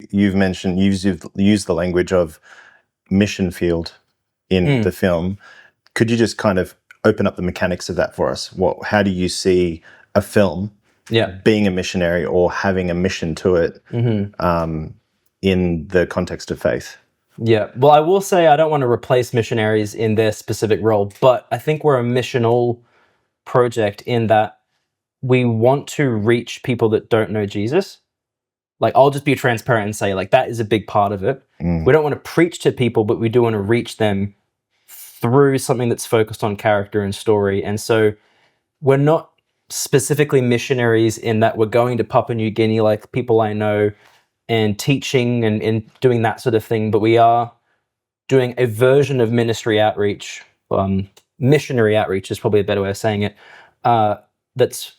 you've mentioned, you've used the language of mission field in the film. Could you just kind of open up the mechanics of that for us? How do you see a film being a missionary or having a mission to it in the context of faith? Yeah, well, I will say I don't want to replace missionaries in their specific role, but I think we're a missional project in that we want to reach people that don't know Jesus. Like, I'll just be transparent and say, like, that is a big part of it. We don't want to preach to people, but we do want to reach them through something that's focused on character and story. And so we're not specifically missionaries in that we're going to Papua New Guinea like people I know and teaching and doing that sort of thing, but we are doing a version of ministry outreach, missionary outreach is probably a better way of saying it, that's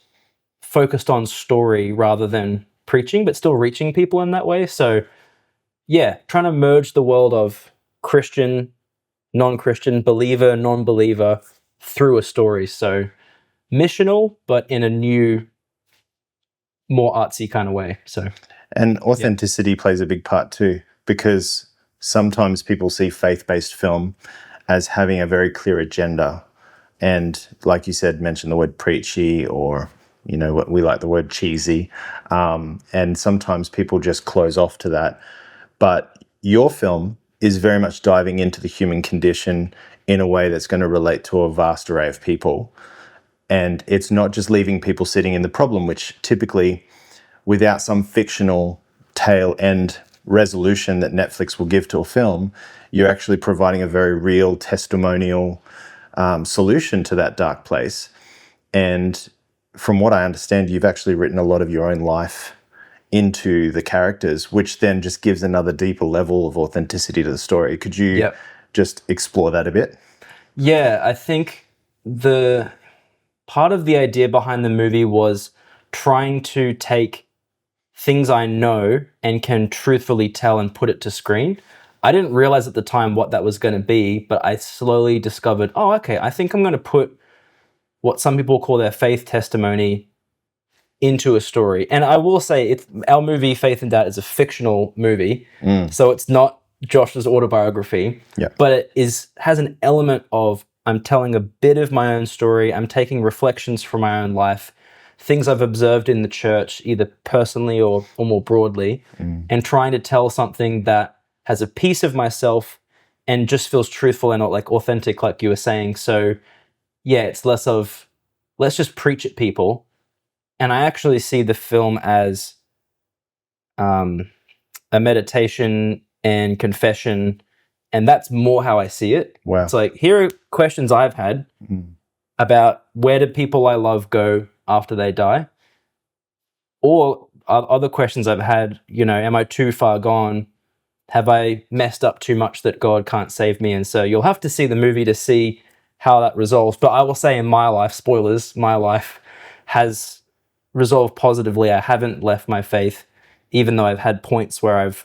focused on story rather than preaching, but still reaching people in that way. So yeah, trying to merge the world of Christian, non-Christian, believer, non-believer through a story. So missional, but in a new, more artsy kind of way. So, and authenticity plays a big part too, because sometimes people see faith-based film as having a very clear agenda, and like you said, mention the word preachy, or what we like the word cheesy, and sometimes people just close off to that. But your film is very much diving into the human condition in a way that's going to relate to a vast array of people. And it's not just leaving people sitting in the problem, which typically, without some fictional tail end resolution that Netflix will give to a film, you're actually providing a very real testimonial solution to that dark place. And from what I understand, you've actually written a lot of your own life into the characters, which then just gives another deeper level of authenticity to the story. Could you just explore that a bit? Yeah, I think the part of the idea behind the movie was trying to take things I know and can truthfully tell and put it to screen. I didn't realize at the time what that was going to be, but I slowly discovered, oh, okay, I think I'm going to put what some people call their faith testimony into a story. And I will say, our movie Faith and Doubt is a fictional movie, so it's not Josh's autobiography, but it has an element of, I'm telling a bit of my own story, I'm taking reflections from my own life, things I've observed in the church, either personally or more broadly, and trying to tell something that has a piece of myself and just feels truthful and not like authentic, like you were saying. So yeah, it's less of, let's just preach at people. And I actually see the film as a meditation and confession, and that's more how I see it. Wow. It's like, here are questions I've had about where do people I love go after they die? Or other questions I've had, am I too far gone? Have I messed up too much that God can't save me? And so you'll have to see the movie to see how that resolves. But I will say in my life, spoilers, my life has resolved positively. I haven't left my faith, even though I've had points where I've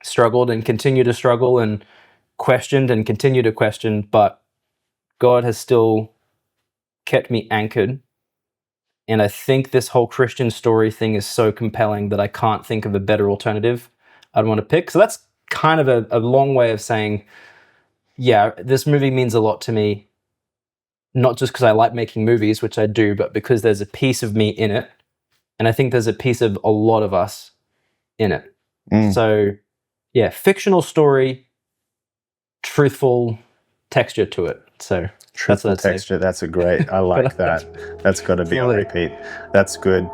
struggled and continue to struggle and questioned and continue to question, but God has still kept me anchored. And I think this whole Christian story thing is so compelling that I can't think of a better alternative I'd want to pick. So that's kind of a long way of saying, yeah, this movie means a lot to me, not just because I like making movies, which I do, but because there's a piece of me in it. And I think there's a piece of a lot of us in it. So yeah, fictional story, truthful texture to it. So truthful texture, that's a great, I like that. That's got to be on repeat. That's good.